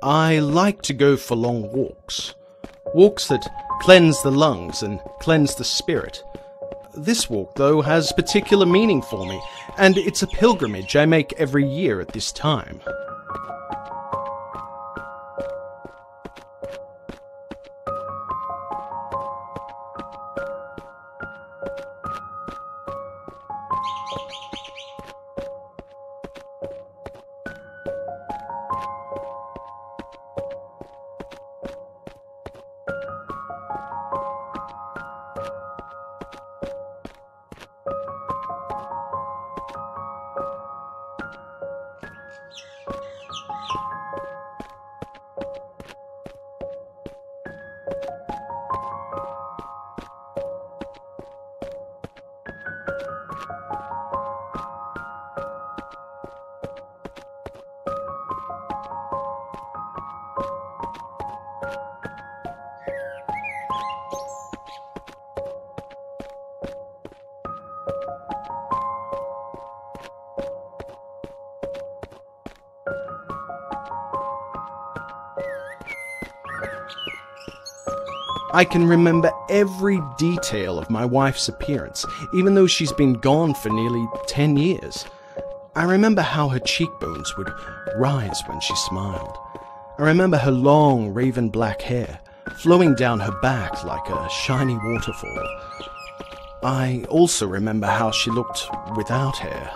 I like to go for long walks. Walks that cleanse the lungs and cleanse the spirit. This walk, though, has particular meaning for me, and it's a pilgrimage I make every year at this time. I can remember every detail of my wife's appearance, even though she's been gone for nearly 10 years. I remember how her cheekbones would rise when she smiled. I remember her long, raven black hair flowing down her back like a shiny waterfall. I also remember how she looked without hair.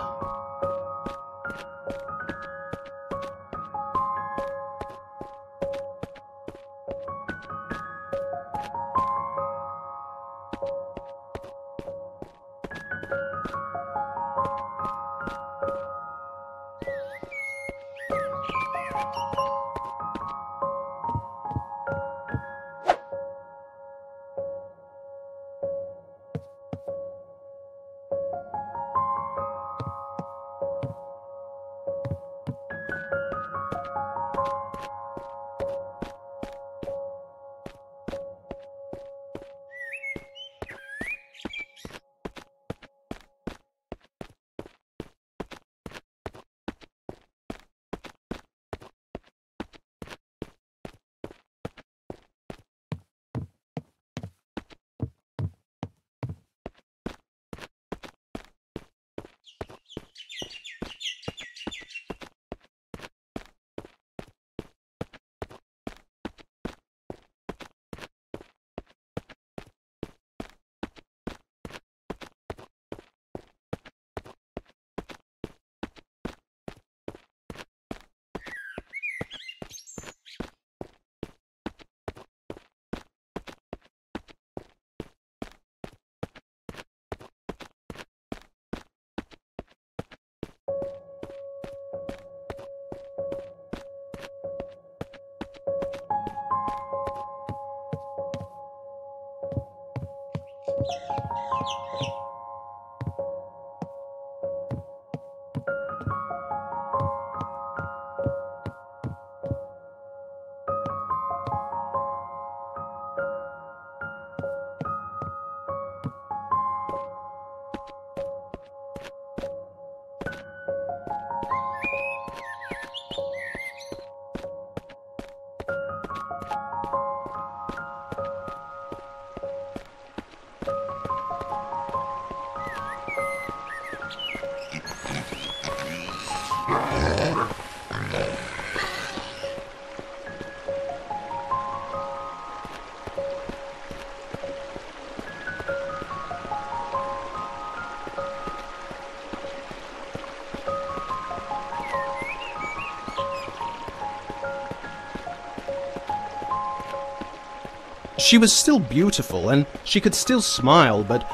She was still beautiful, and she could still smile, but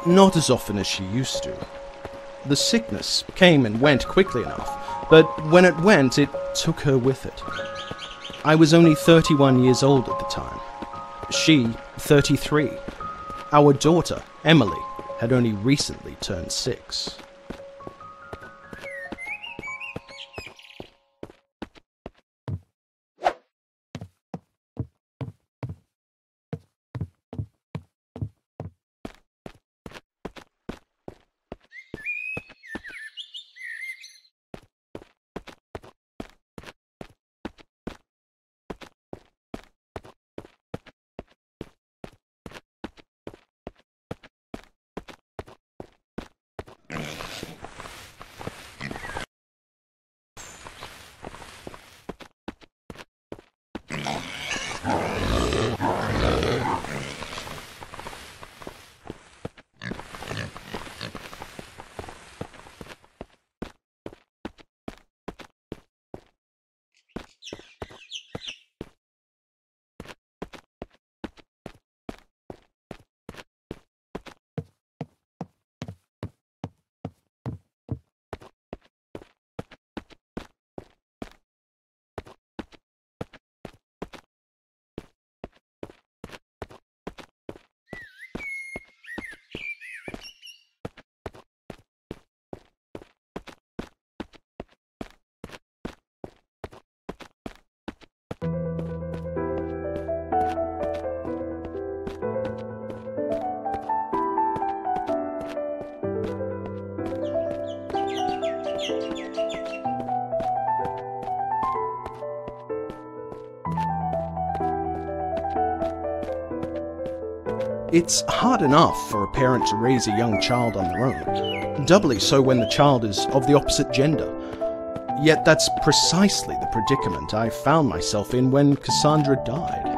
not as often as she used to. The sickness came and went quickly enough, but when it went, it took her with it. I was only 31 years old at the time. She, 33. Our daughter, Emily, had only recently turned 6. It's hard enough for a parent to raise a young child on their own, doubly so when the child is of the opposite gender. Yet that's precisely the predicament I found myself in when Cassandra died.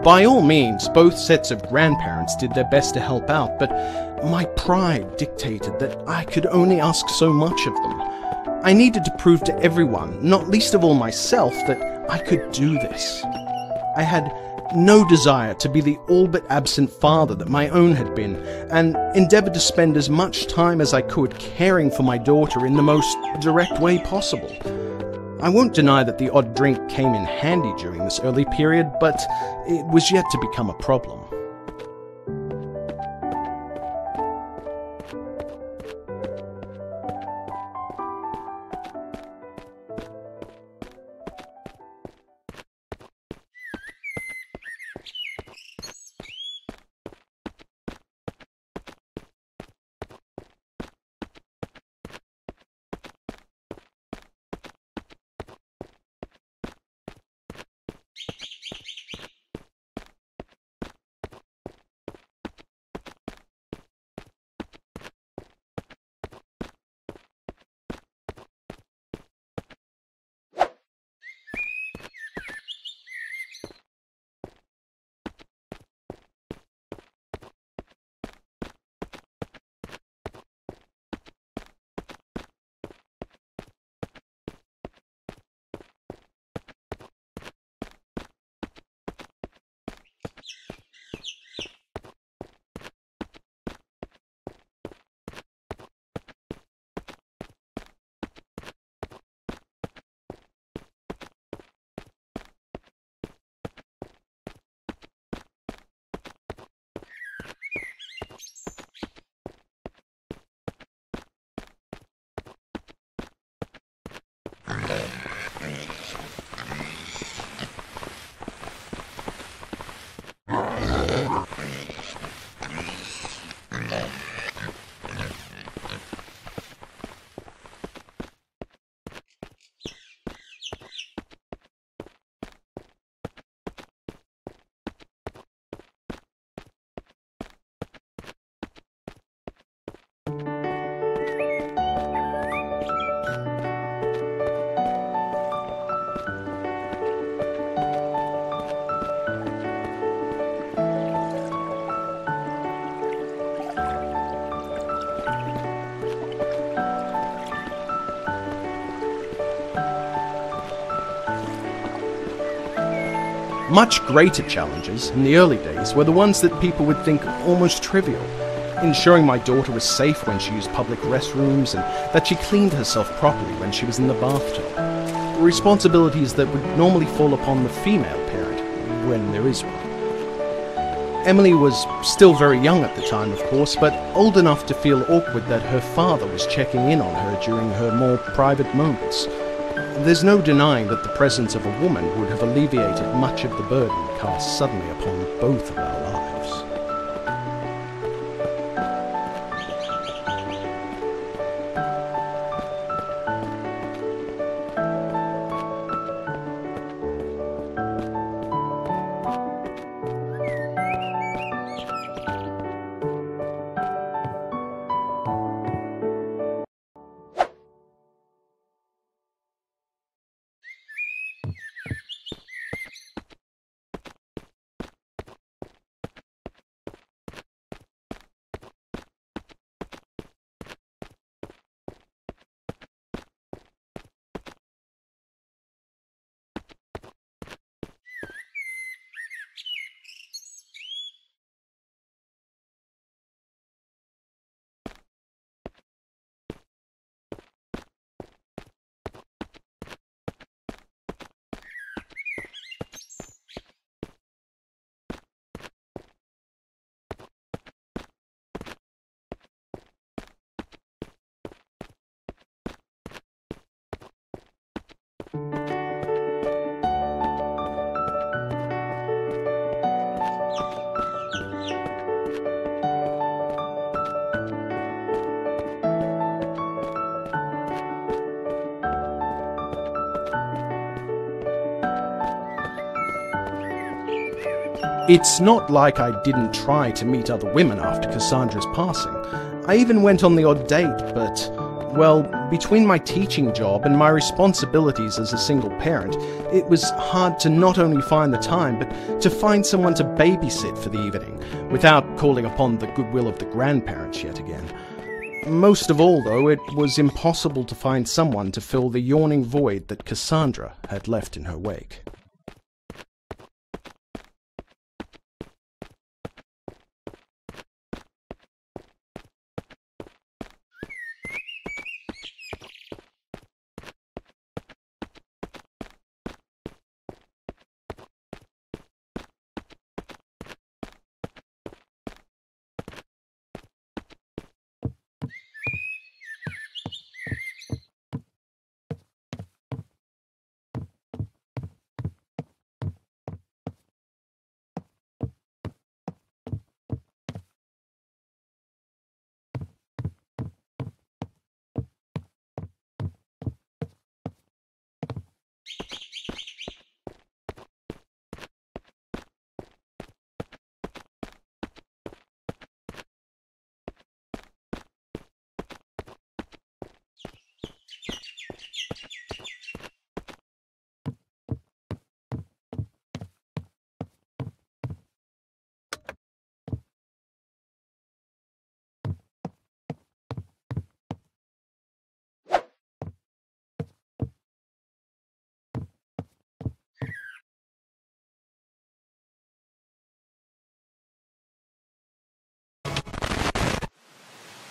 By all means, both sets of grandparents did their best to help out, but my pride dictated that I could only ask so much of them. I needed to prove to everyone, not least of all myself, that I could do this. I had no desire to be the all but absent father that my own had been, and endeavored to spend as much time as I could caring for my daughter in the most direct way possible. I won't deny that the odd drink came in handy during this early period, but it was yet to become a problem. Much greater challenges in the early days were the ones that people would think almost trivial. Ensuring my daughter was safe when she used public restrooms and that she cleaned herself properly when she was in the bathtub. Responsibilities that would normally fall upon the female parent, when there is one. Emily was still very young at the time, of course, but old enough to feel awkward that her father was checking in on her during her more private moments. There's no denying that the presence of a woman would have alleviated much of the burden cast suddenly upon both of our lives. It's not like I didn't try to meet other women after Cassandra's passing. I even went on the odd date, but, well, between my teaching job and my responsibilities as a single parent, it was hard to not only find the time, but to find someone to babysit for the evening, without calling upon the goodwill of the grandparents yet again. Most of all, though, it was impossible to find someone to fill the yawning void that Cassandra had left in her wake.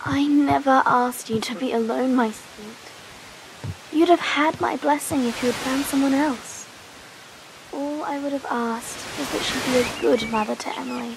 I never asked you to be alone, my sweet. You'd have had my blessing if you had found someone else. All I would have asked is that she be a good mother to Emily.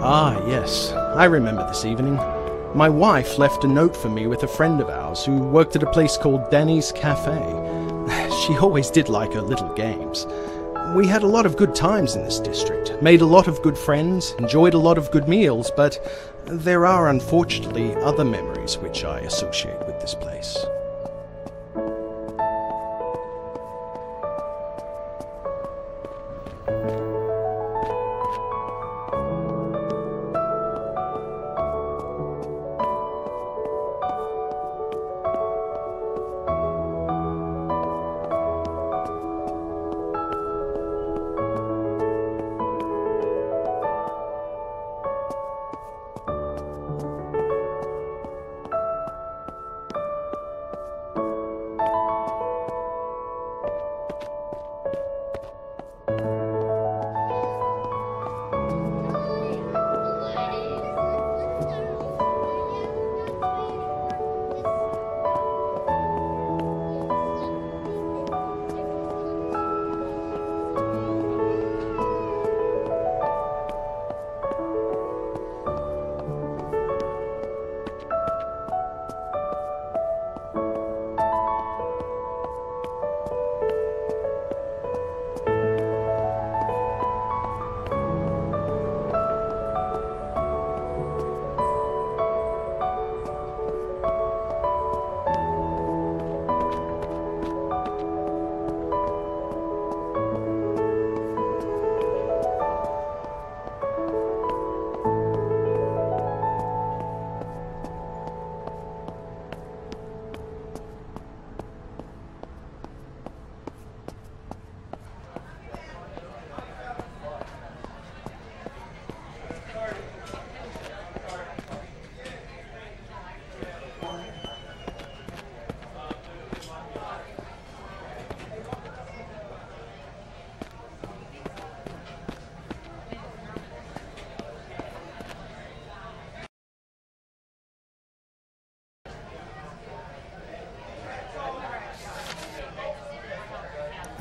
Ah, yes, I remember this evening. My wife left a note for me with a friend of ours who worked at a place called Danny's Cafe. She always did like her little games. We had a lot of good times in this district, made a lot of good friends, enjoyed a lot of good meals, but there are unfortunately other memories which I associate with this place.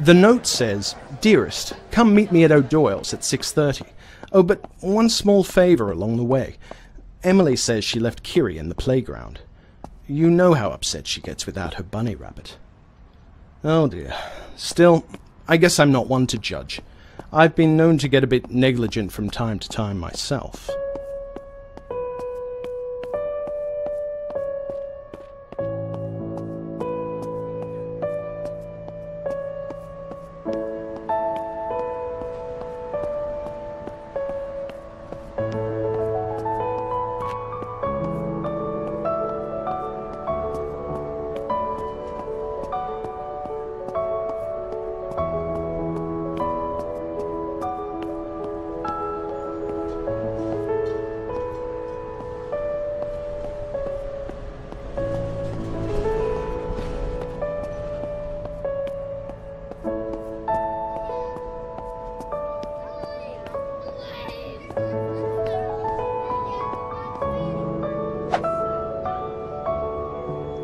The note says, "Dearest, come meet me at O'Doyle's at 6:30. Oh, but one small favour along the way. Emily says she left Kiri in the playground. You know how upset she gets without her bunny rabbit." Oh dear. Still, I guess I'm not one to judge. I've been known to get a bit negligent from time to time myself.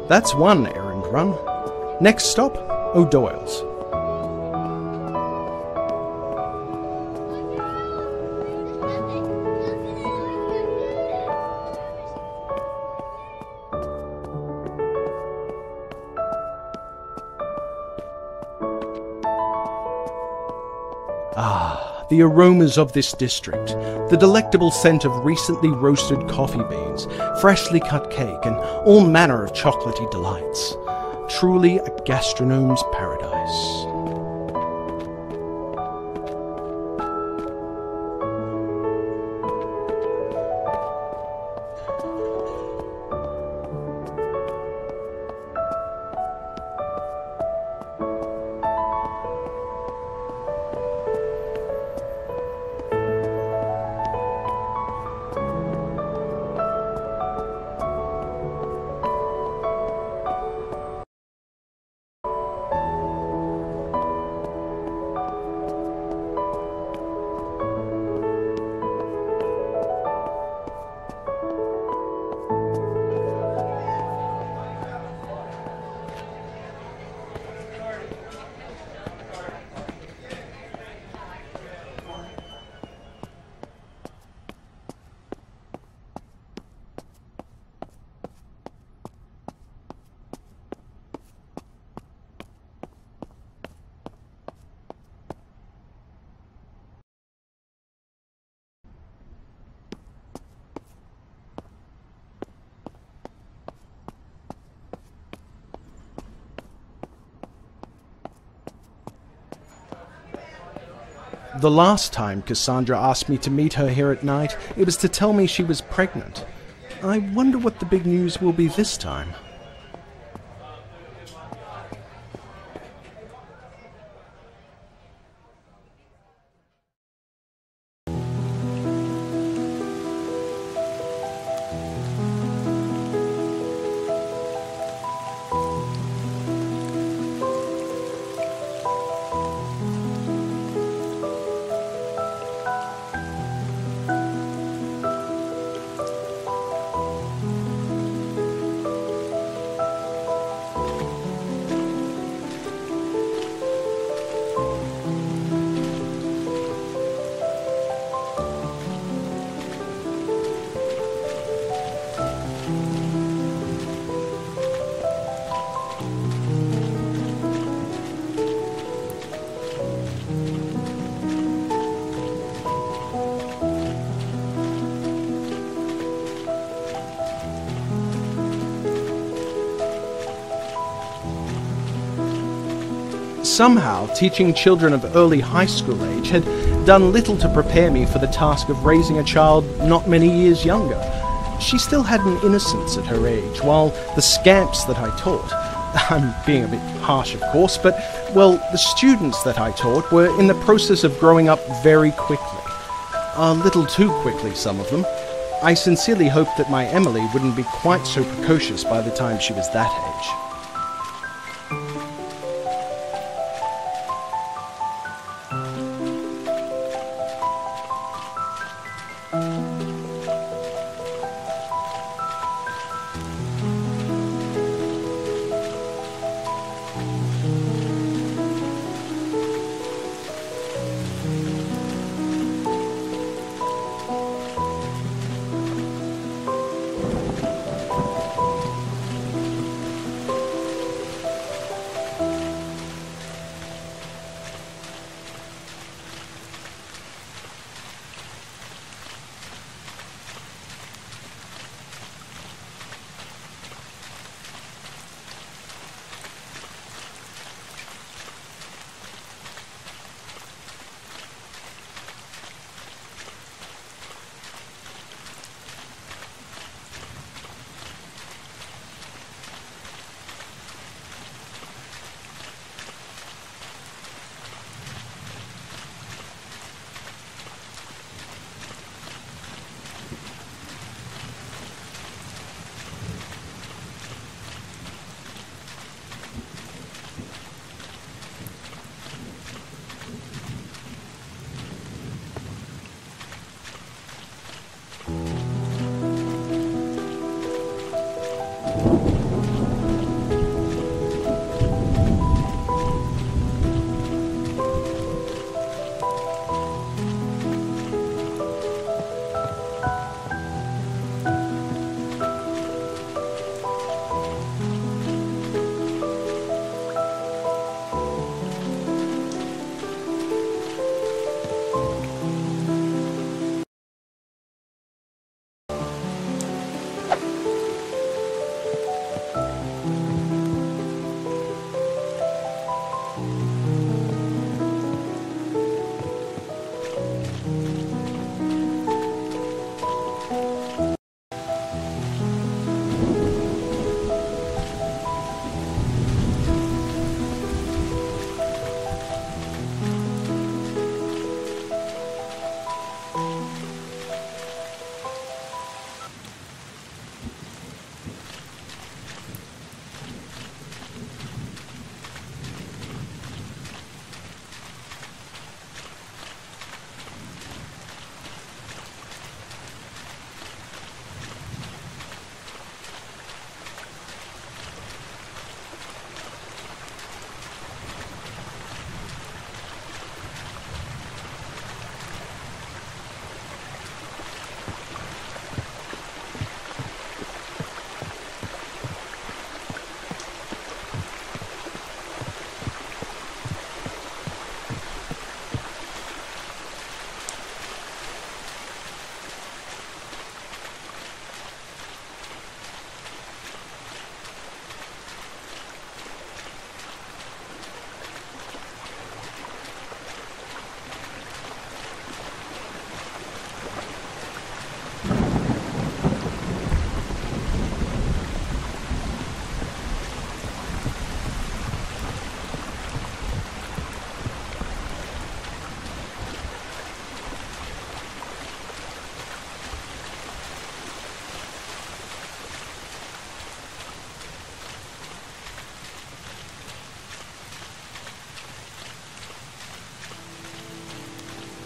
That's one errand run. Next stop, O'Doyle's. Ah, the aromas of this district, the delectable scent of recently roasted coffee beans, freshly cut cake, and all manner of chocolatey delights. Truly a gastronome's paradise. The last time Cassandra asked me to meet her here at night, it was to tell me she was pregnant. I wonder what the big news will be this time. Somehow, teaching children of early high school age had done little to prepare me for the task of raising a child not many years younger. She still had an innocence at her age, while the scamps that I taught, I'm being a bit harsh of course, but, well, the students that I taught were in the process of growing up very quickly. A little too quickly, some of them. I sincerely hoped that my Emily wouldn't be quite so precocious by the time she was that age.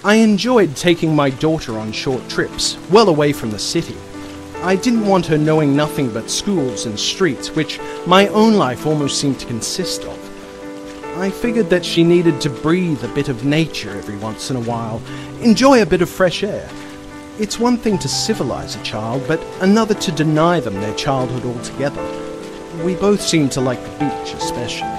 I enjoyed taking my daughter on short trips, well away from the city. I didn't want her knowing nothing but schools and streets, which my own life almost seemed to consist of. I figured that she needed to breathe a bit of nature every once in a while, enjoy a bit of fresh air. It's one thing to civilize a child, but another to deny them their childhood altogether. We both seemed to like the beach especially.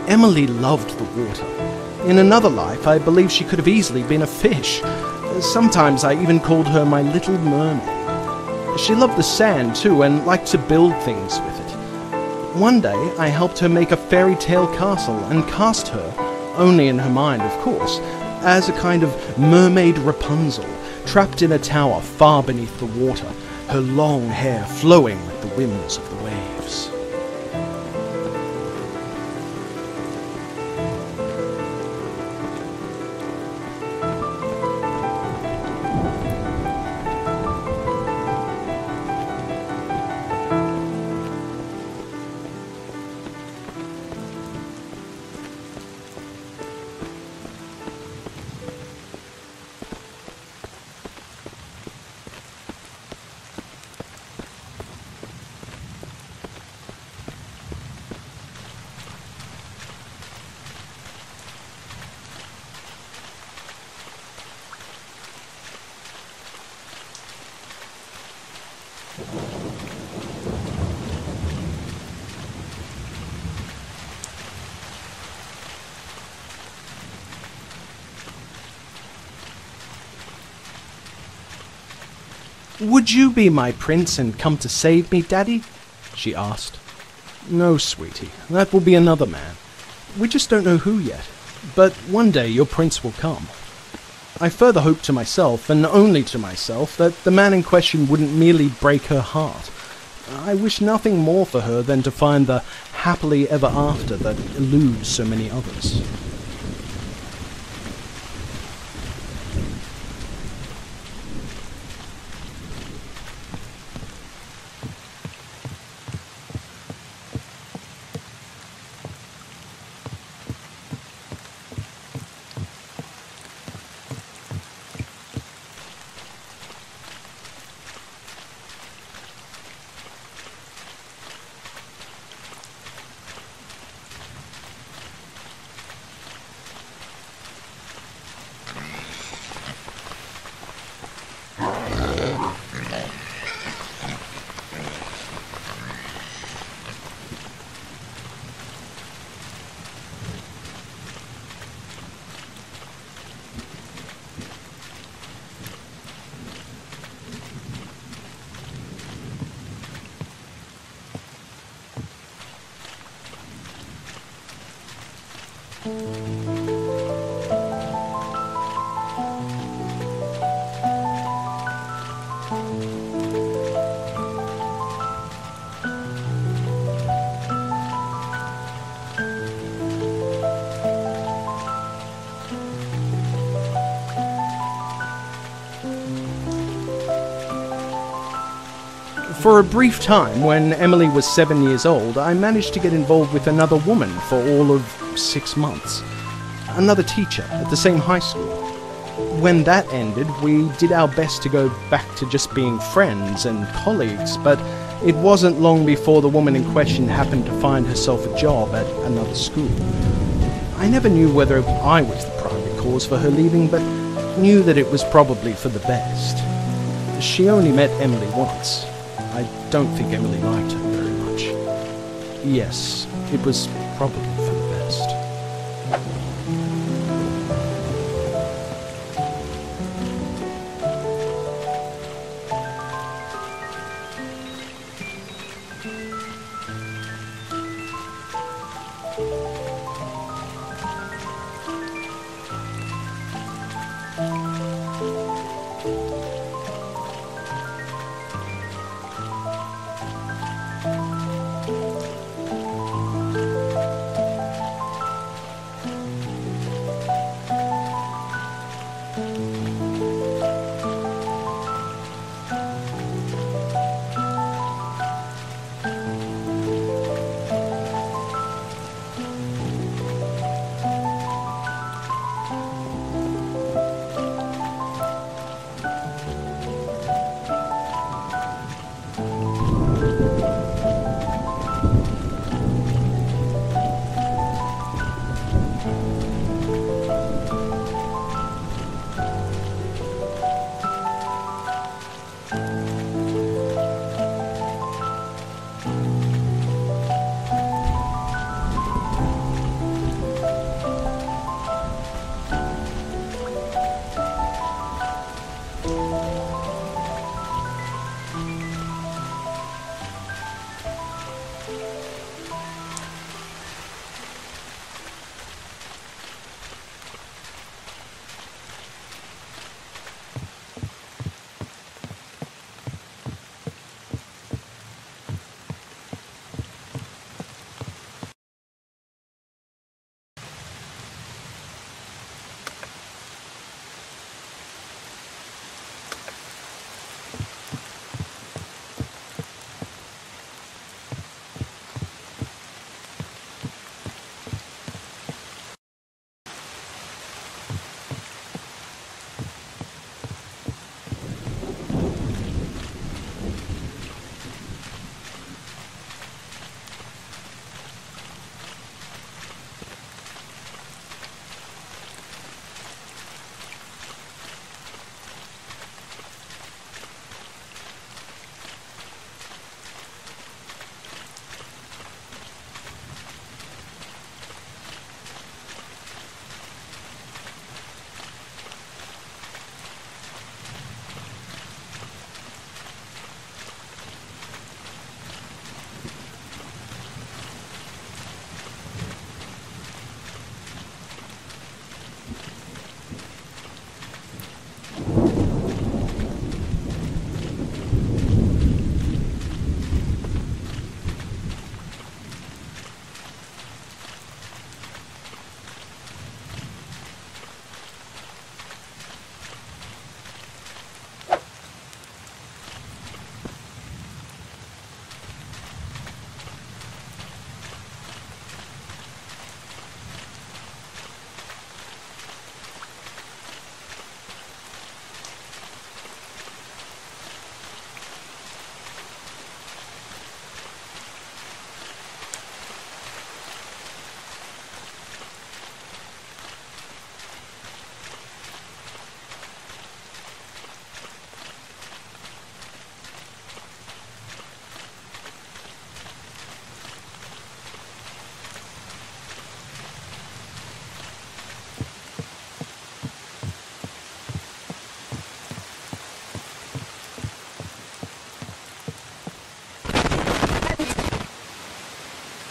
Emily loved the water. In another life, I believe she could have easily been a fish. Sometimes I even called her my little mermaid. She loved the sand too, and liked to build things with it. One day, I helped her make a fairy tale castle and cast her, only in her mind of course, as a kind of mermaid Rapunzel, trapped in a tower far beneath the water, her long hair flowing with the whims of the waves. "Would you be my prince and come to save me, Daddy?" she asked. "No, sweetie, that will be another man. We just don't know who yet. But one day your prince will come." I further hoped to myself, and only to myself, that the man in question wouldn't merely break her heart. I wished nothing more for her than to find the happily ever after that eludes so many others. For a brief time, when Emily was 7 years old, I managed to get involved with another woman for all of 6 months. Another teacher at the same high school. When that ended, we did our best to go back to just being friends and colleagues, but it wasn't long before the woman in question happened to find herself a job at another school. I never knew whether I was the primary cause for her leaving, but knew that it was probably for the best. She only met Emily once. I don't think Emily liked her very much. Yes, it was probably for the best.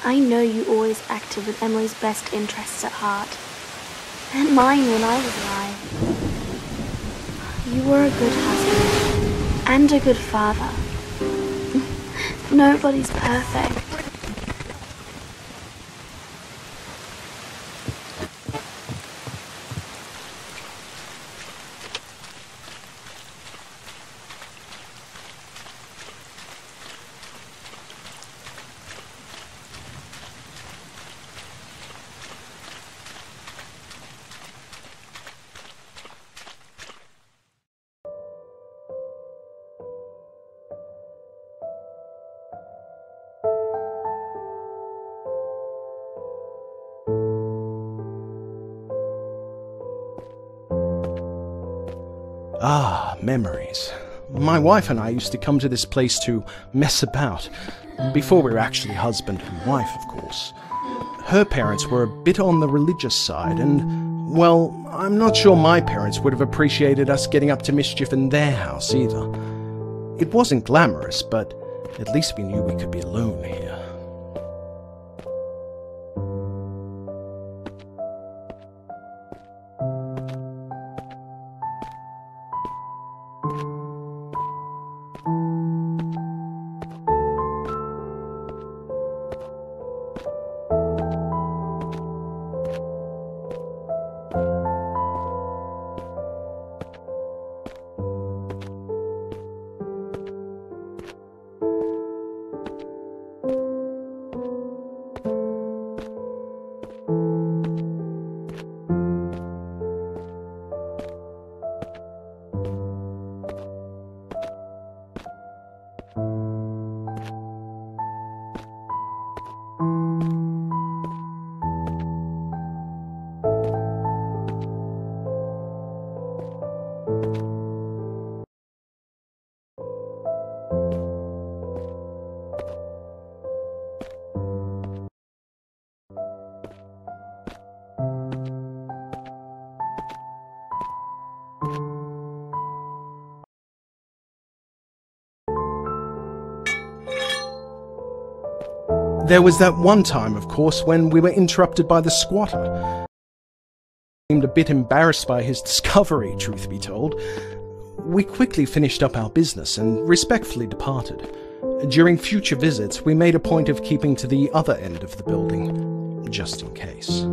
I know you always acted with Emily's best interests at heart, and mine when I was alive. You were a good husband, and a good father. Nobody's perfect. Ah, memories. My wife and I used to come to this place to mess about, before we were actually husband and wife, of course. Her parents were a bit on the religious side, and, well, I'm not sure my parents would have appreciated us getting up to mischief in their house either. It wasn't glamorous, but at least we knew we could be alone here. There was that one time, of course, when we were interrupted by the squatter. He seemed a bit embarrassed by his discovery, truth be told. We quickly finished up our business and respectfully departed. During future visits, we made a point of keeping to the other end of the building, just in case.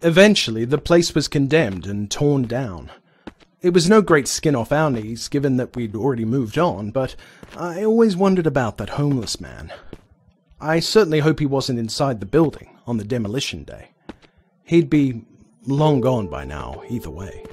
Eventually, the place was condemned and torn down. It was no great skin off our knees, given that we'd already moved on, but I always wondered about that homeless man. I certainly hope he wasn't inside the building on the demolition day. He'd be long gone by now, either way.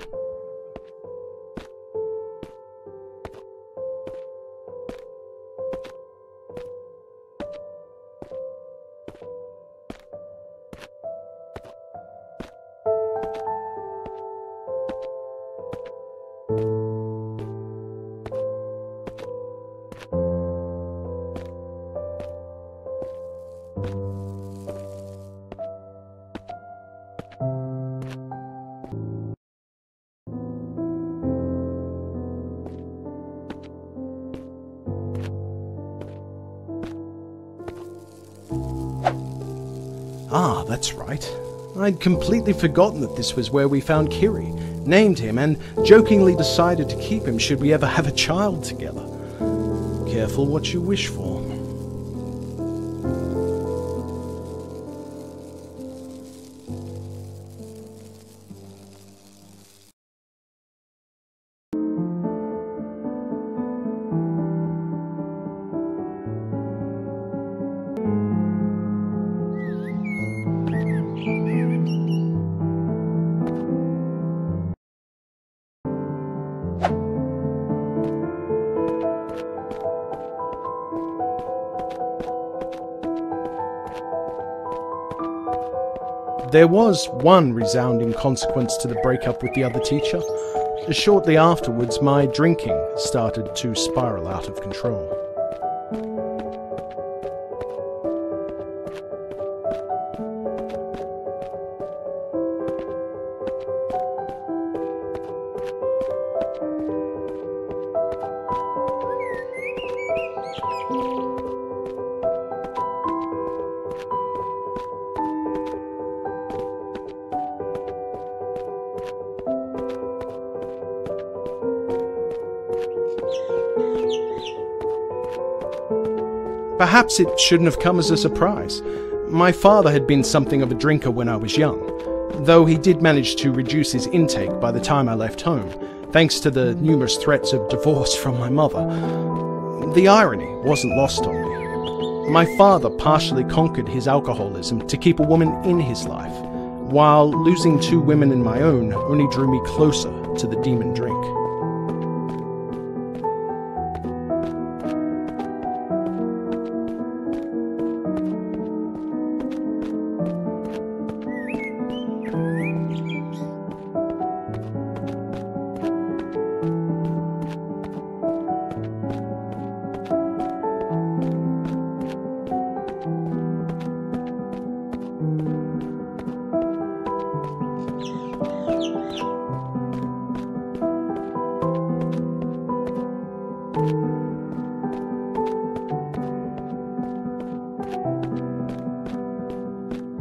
Ah, that's right. I'd completely forgotten that this was where we found Kiri, named him, and jokingly decided to keep him should we ever have a child together. Careful what you wish for. There was one resounding consequence to the breakup with the other teacher. Shortly afterwards, my drinking started to spiral out of control. Perhaps it shouldn't have come as a surprise. My father had been something of a drinker when I was young, though he did manage to reduce his intake by the time I left home, thanks to the numerous threats of divorce from my mother. The irony wasn't lost on me. My father partially conquered his alcoholism to keep a woman in his life, while losing 2 women in my own only drew me closer to the demon drink.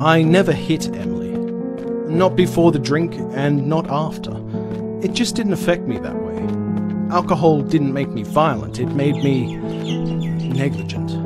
I never hit Emily. Not before the drink and not after. It just didn't affect me that way. Alcohol didn't make me violent, it made me negligent.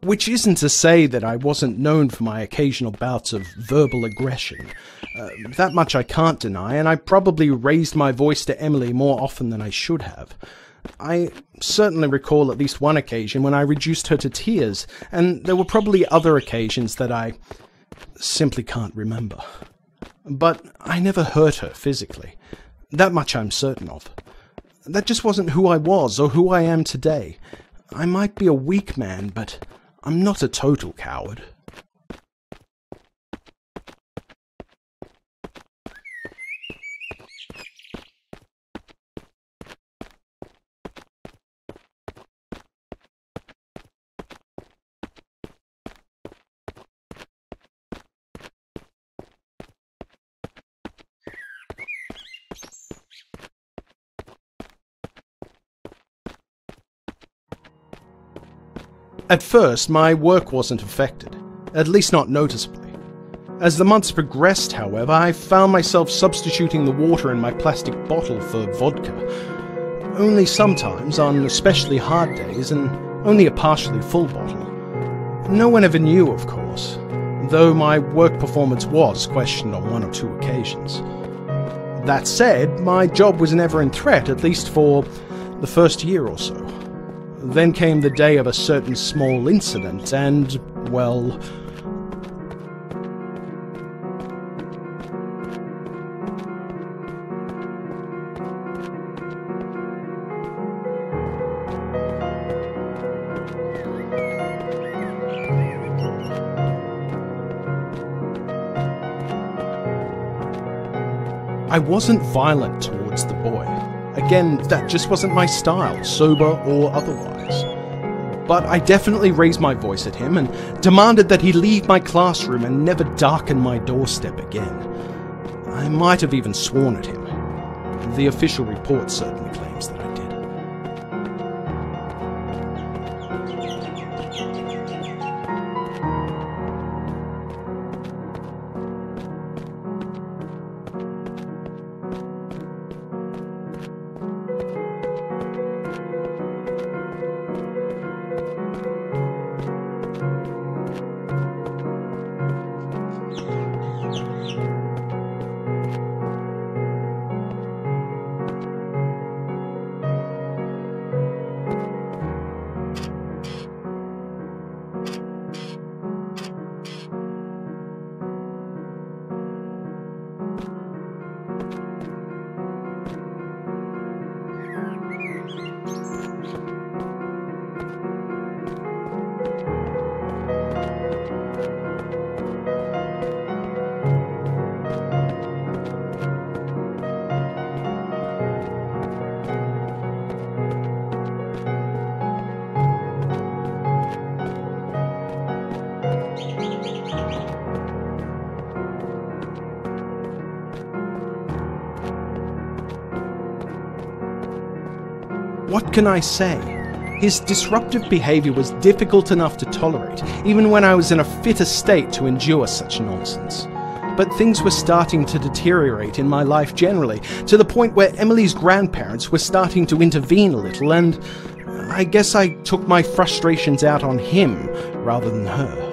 Which isn't to say that I wasn't known for my occasional bouts of verbal aggression. That much I can't deny, and I probably raised my voice to Emily more often than I should have. I certainly recall at least one occasion when I reduced her to tears, and there were probably other occasions that I simply can't remember. But I never hurt her physically. That much I'm certain of. That just wasn't who I was or who I am today. I might be a weak man, but I'm not a total coward. At first, my work wasn't affected, at least not noticeably. As the months progressed, however, I found myself substituting the water in my plastic bottle for vodka. Only sometimes, on especially hard days, and only a partially full bottle. No one ever knew, of course, though my work performance was questioned on 1 or 2 occasions. That said, my job was never in threat, at least for the first year or so. Then came the day of a certain small incident, and, well... I wasn't violent towards the boy. Again, that just wasn't my style, sober or otherwise. But I definitely raised my voice at him and demanded that he leave my classroom and never darken my doorstep again. I might have even sworn at him. The official report certainly claims that I did. What can I say? His disruptive behaviour was difficult enough to tolerate, even when I was in a fitter state to endure such nonsense. But things were starting to deteriorate in my life generally, to the point where Emily's grandparents were starting to intervene a little, and I guess I took my frustrations out on him rather than her.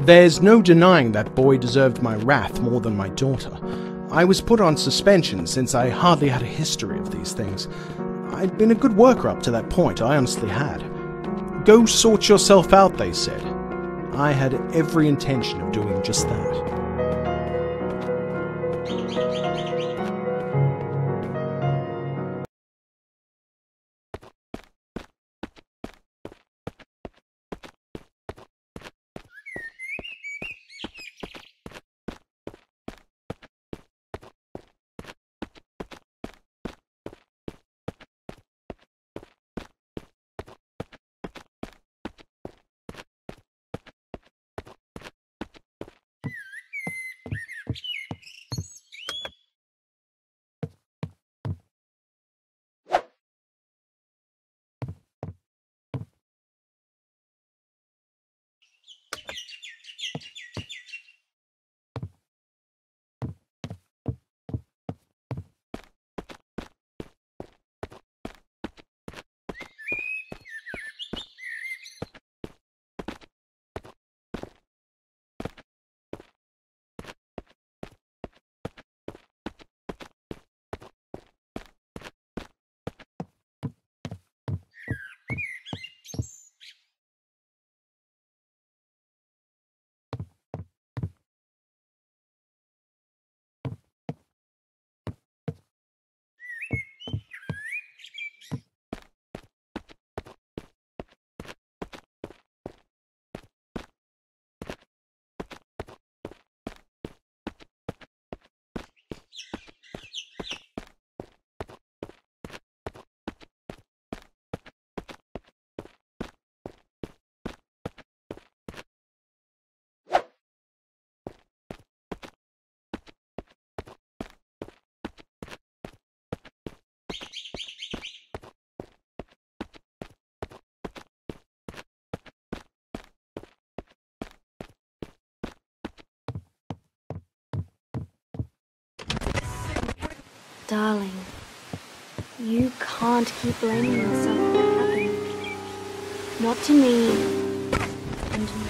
There's no denying that boy deserved my wrath more than my daughter. I was put on suspension since I hardly had a history of these things. I'd been a good worker up to that point, I honestly had. Go sort yourself out, they said. I had every intention of doing just that. Darling, you can't keep blaming yourself for what happened. Not to me, and to me.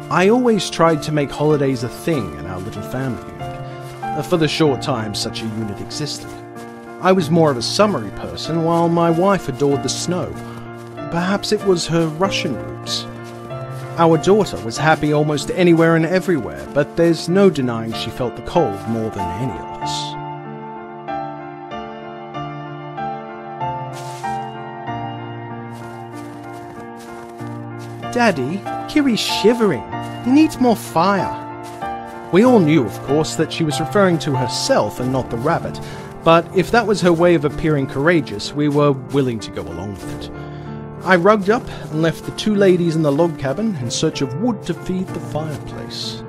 I always tried to make holidays a thing in our little family unit, for the short time such a unit existed. I was more of a summery person, while my wife adored the snow. Perhaps it was her Russian roots. Our daughter was happy almost anywhere and everywhere, but there's no denying she felt the cold more than any of us. Daddy, Kiri's shivering. He needs more fire. We all knew, of course, that she was referring to herself and not the rabbit, but if that was her way of appearing courageous, we were willing to go along with it. I rugged up and left the two ladies in the log cabin in search of wood to feed the fireplace.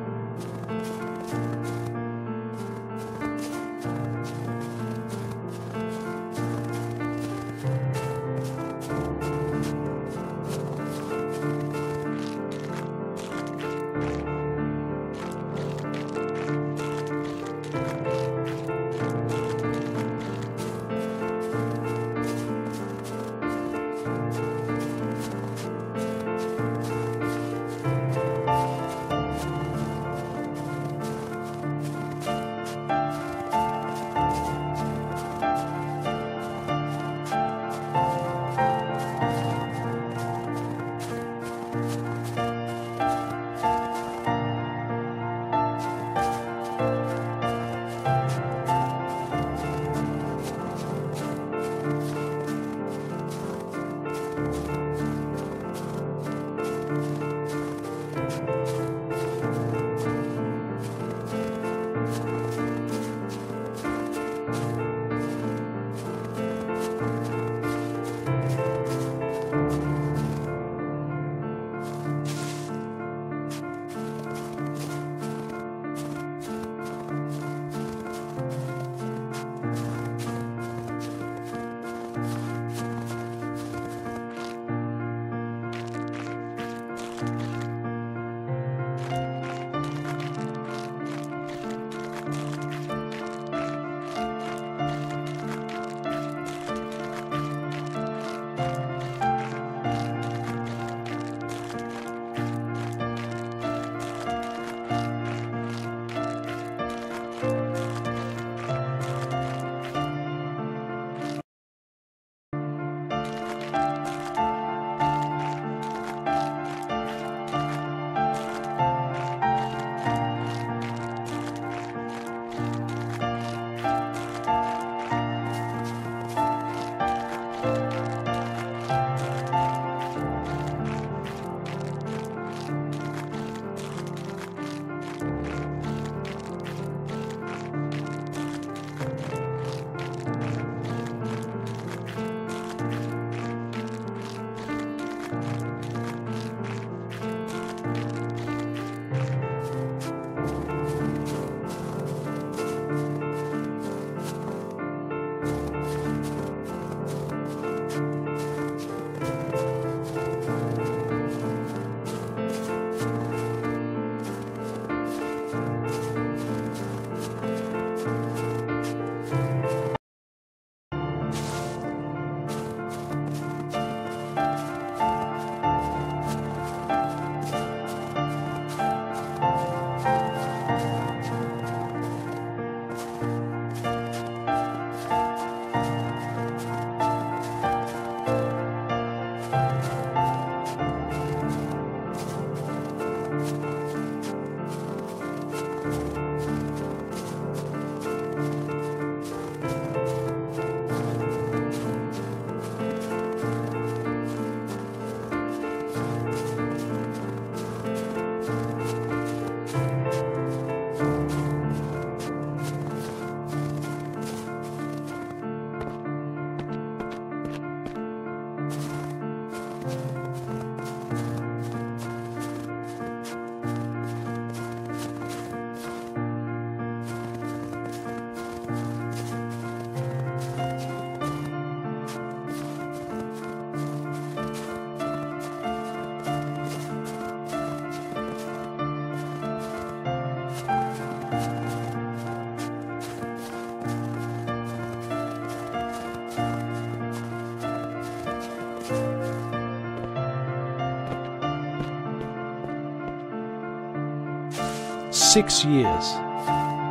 6 years.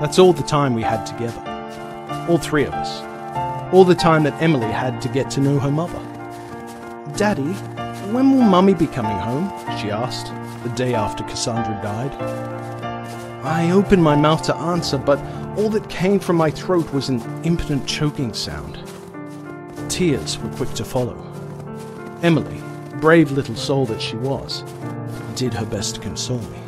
That's all the time we had together. All three of us. All the time that Emily had to get to know her mother. "Daddy, when will Mummy be coming home?" she asked, the day after Cassandra died. I opened my mouth to answer, but all that came from my throat was an impotent choking sound. Tears were quick to follow. Emily, brave little soul that she was, did her best to console me.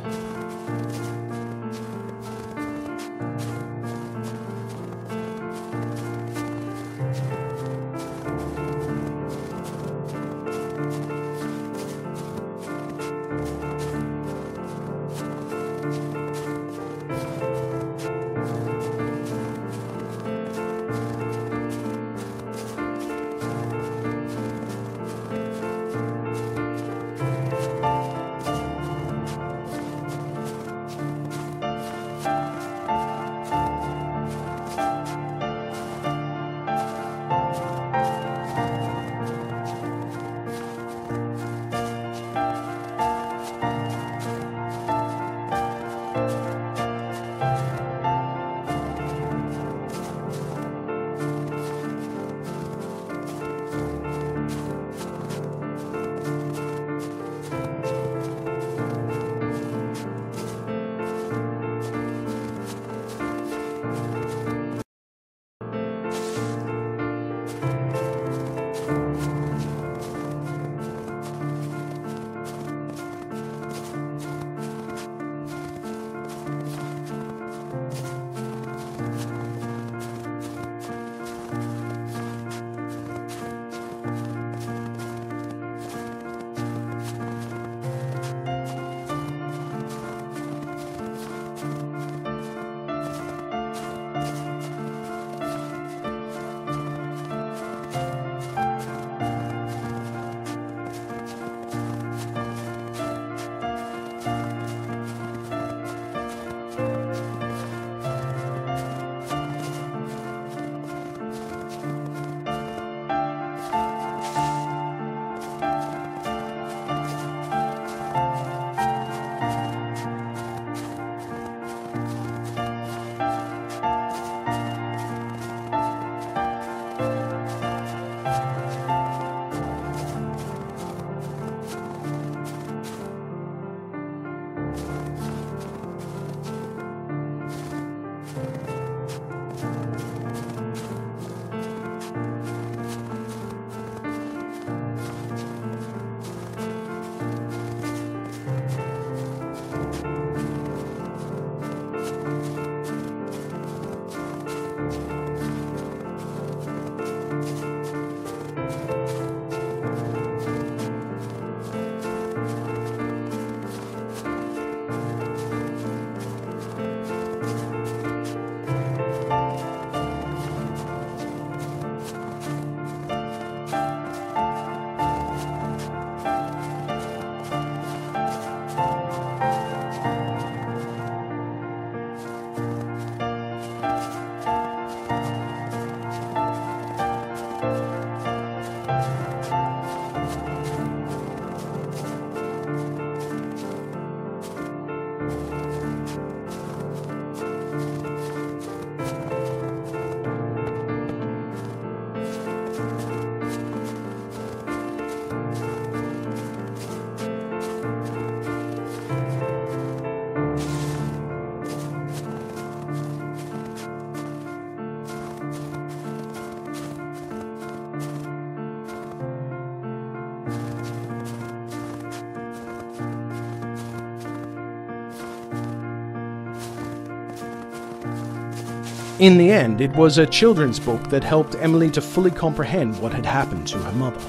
In the end, it was a children's book that helped Emily to fully comprehend what had happened to her mother.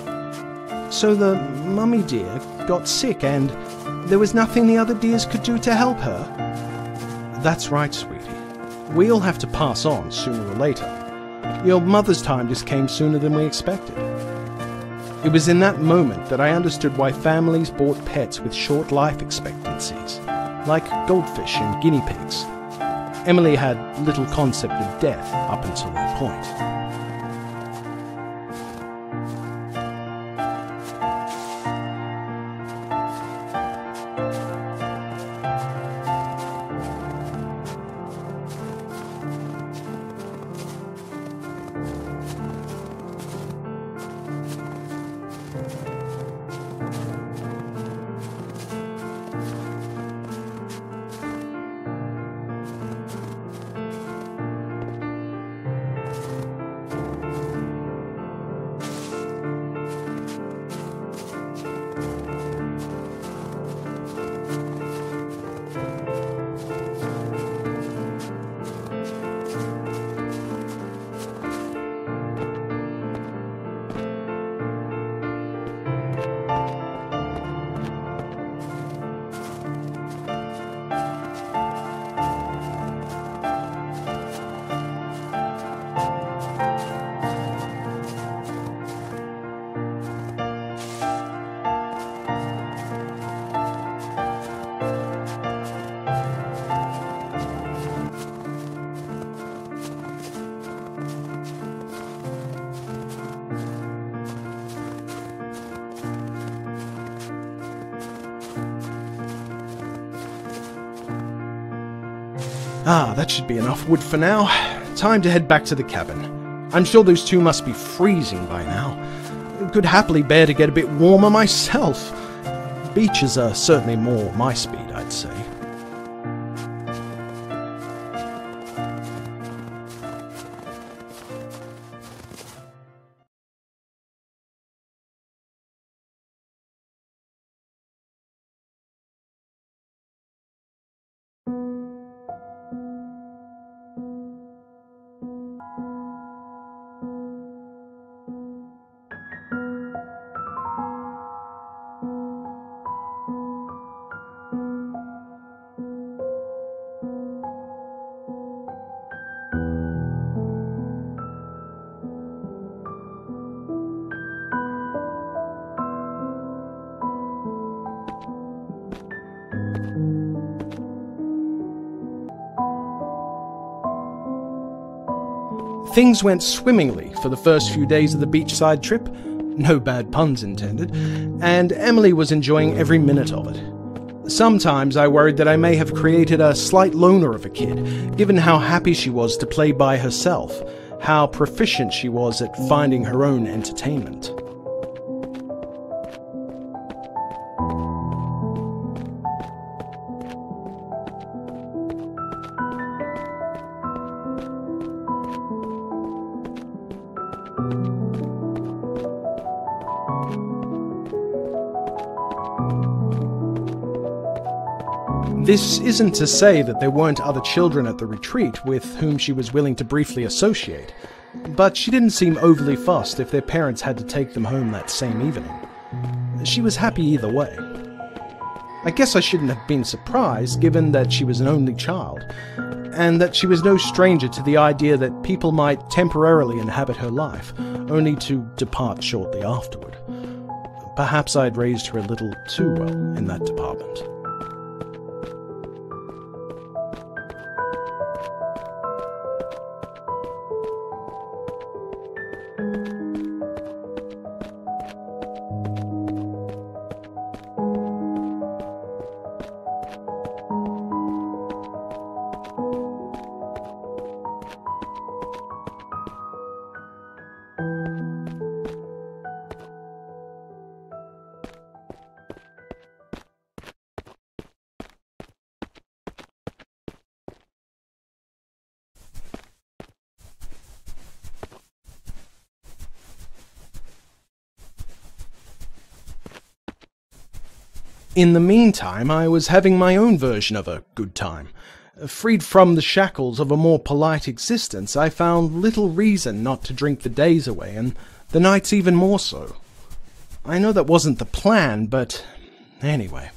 So the mummy deer got sick and there was nothing the other deers could do to help her? That's right, sweetie. We all have to pass on sooner or later. Your mother's time just came sooner than we expected. It was in that moment that I understood why families bought pets with short life expectancies, like goldfish and guinea pigs. Emily had little concept of death up until that point. Ah, that should be enough wood for now. Time to head back to the cabin. I'm sure those two must be freezing by now. Could happily bear to get a bit warmer myself. Beaches are certainly more my speed, I'd say. Things went swimmingly for the first few days of the beachside trip, no bad puns intended, and Emily was enjoying every minute of it. Sometimes I worried that I may have created a slight loner of a kid, given how happy she was to play by herself, how proficient she was at finding her own entertainment. This isn't to say that there weren't other children at the retreat with whom she was willing to briefly associate, but she didn't seem overly fussed if their parents had to take them home that same evening. She was happy either way. I guess I shouldn't have been surprised, given that she was an only child, and that she was no stranger to the idea that people might temporarily inhabit her life, only to depart shortly afterward. Perhaps I'd raised her a little too well in that department. In the meantime, I was having my own version of a good time. Freed from the shackles of a more polite existence, I found little reason not to drink the days away, and the nights even more so. I know that wasn't the plan, but anyway.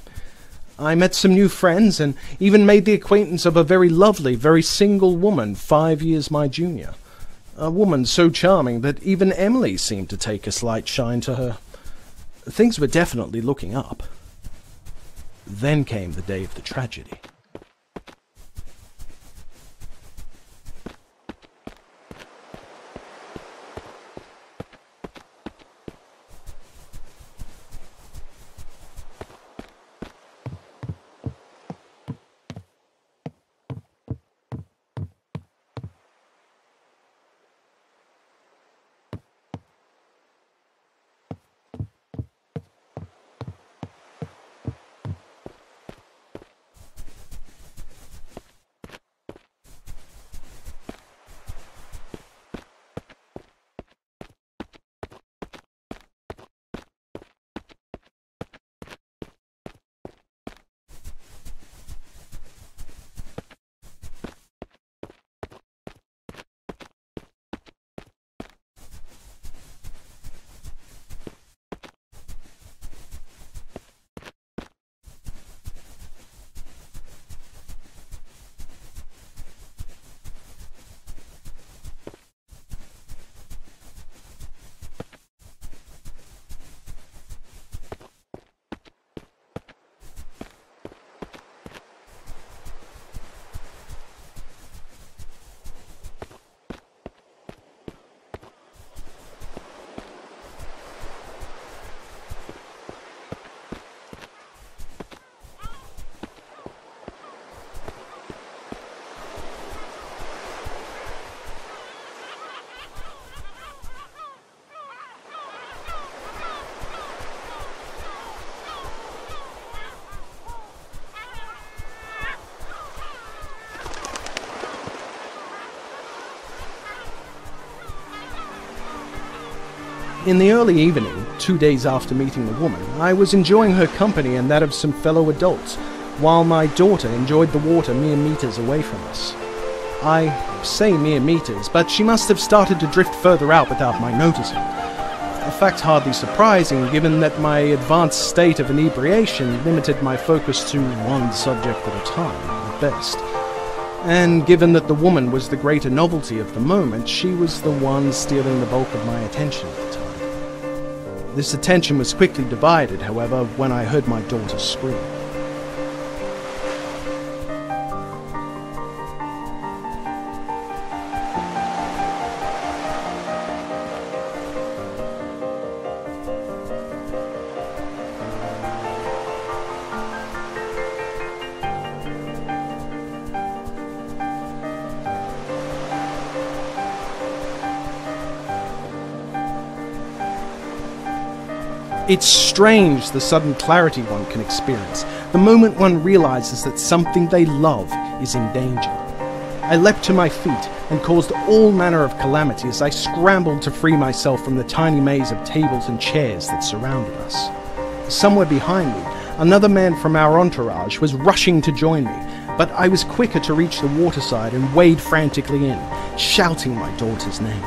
I met some new friends, and even made the acquaintance of a very lovely, very single woman 5 years my junior. A woman so charming that even Emily seemed to take a slight shine to her. Things were definitely looking up. Then came the day of the tragedy. In the early evening, 2 days after meeting the woman, I was enjoying her company and that of some fellow adults, while my daughter enjoyed the water mere meters away from us. I say mere meters, but she must have started to drift further out without my noticing. A fact hardly surprising, given that my advanced state of inebriation limited my focus to one subject at a time, at best. And given that the woman was the greater novelty of the moment, she was the one stealing the bulk of my attention at the time. This attention was quickly divided, however, when I heard my daughter scream. It's strange the sudden clarity one can experience, the moment one realizes that something they love is in danger. I leapt to my feet and caused all manner of calamity as I scrambled to free myself from the tiny maze of tables and chairs that surrounded us. Somewhere behind me, another man from our entourage was rushing to join me, but I was quicker to reach the waterside and wade frantically in, shouting my daughter's name.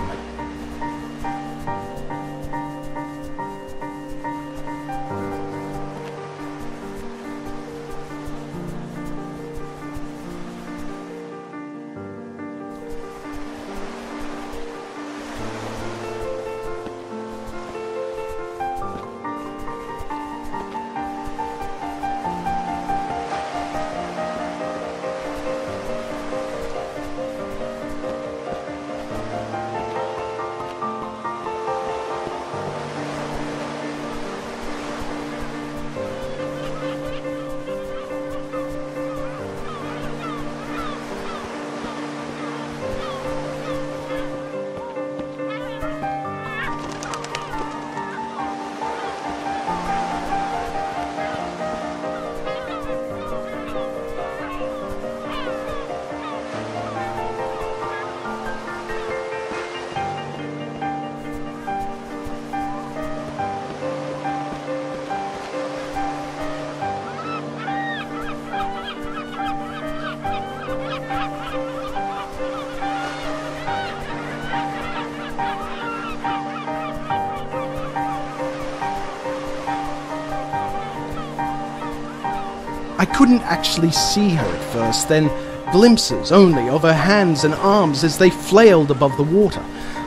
I couldn't actually see her at first, then glimpses only of her hands and arms as they flailed above the water.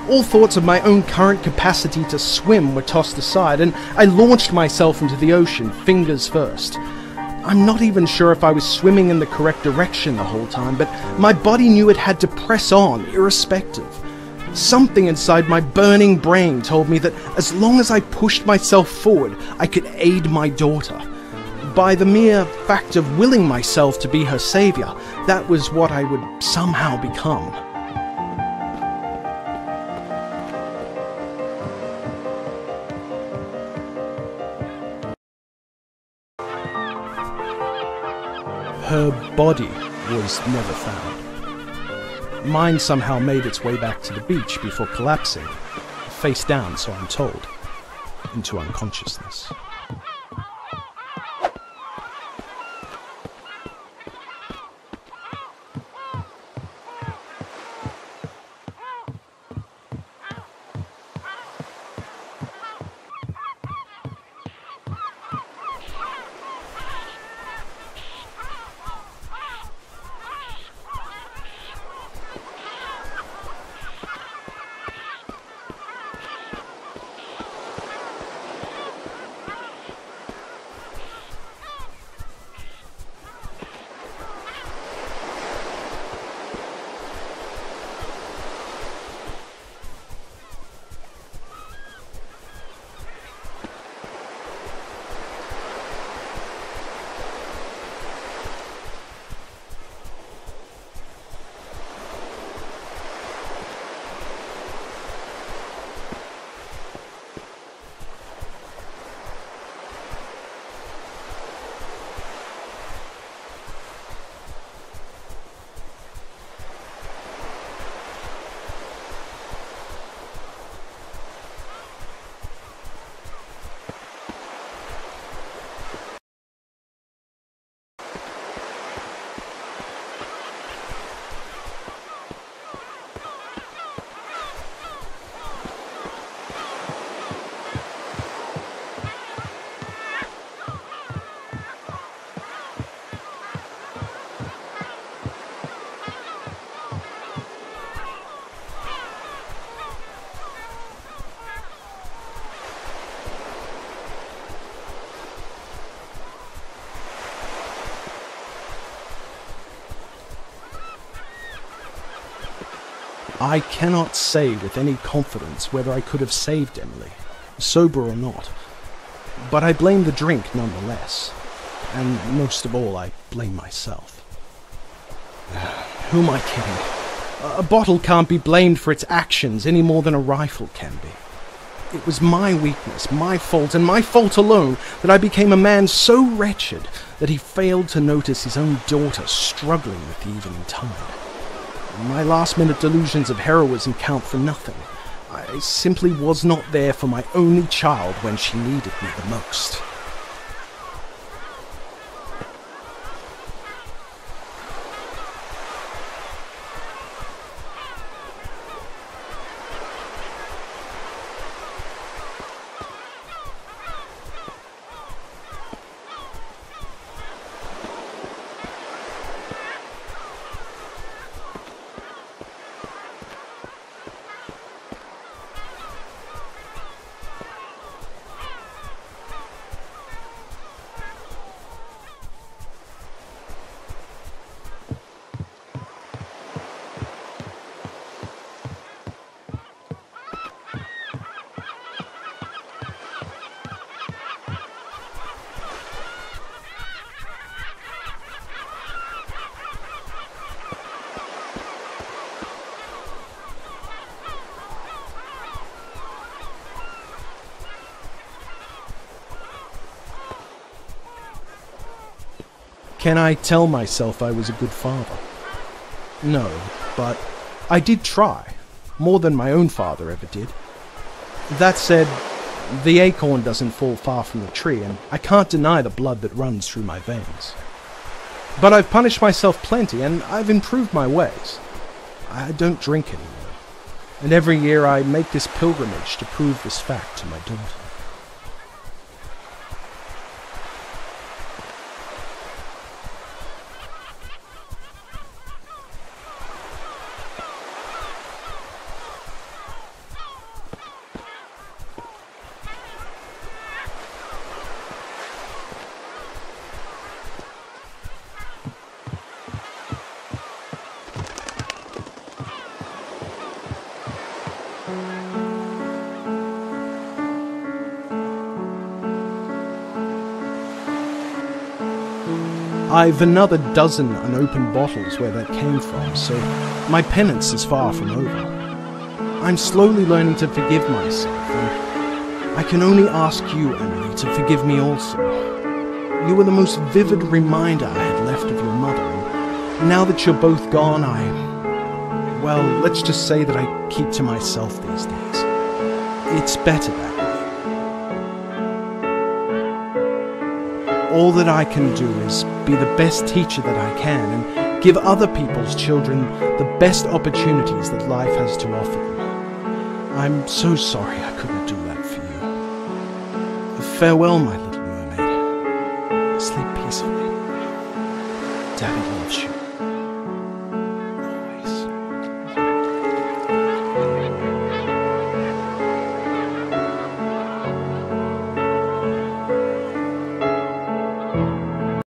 All thoughts of my own current capacity to swim were tossed aside, and I launched myself into the ocean, fingers first. I'm not even sure if I was swimming in the correct direction the whole time, but my body knew it had to press on, irrespective. Something inside my burning brain told me that as long as I pushed myself forward, I could aid my daughter. By the mere fact of willing myself to be her savior, that was what I would somehow become. Her body was never found. Mine somehow made its way back to the beach before collapsing, face down, so I'm told, into unconsciousness. I cannot say with any confidence whether I could have saved Emily, sober or not. But I blame the drink nonetheless. And most of all, I blame myself. Who am I kidding? A bottle can't be blamed for its actions any more than a rifle can be. It was my weakness, my fault, and my fault alone that I became a man so wretched that he failed to notice his own daughter struggling with the evening tide. My last-minute delusions of heroism count for nothing. I simply was not there for my only child when she needed me the most. Can I tell myself I was a good father? No, but I did try, more than my own father ever did. That said, the acorn doesn't fall far from the tree, and I can't deny the blood that runs through my veins. But I've punished myself plenty, and I've improved my ways. I don't drink anymore, and every year I make this pilgrimage to prove this fact to my daughter. I've another dozen unopened bottles where that came from, so my penance is far from over. I'm slowly learning to forgive myself, and I can only ask you, Emily, to forgive me also. You were the most vivid reminder I had left of your mother, and now that you're both gone, well, let's just say that I keep to myself these days. It's better that way. All that I can do is be the best teacher that I can and give other people's children the best opportunities that life has to offer them. I'm so sorry I couldn't do that for you. Farewell, my little mermaid. Sleep peacefully. Daddy loves you.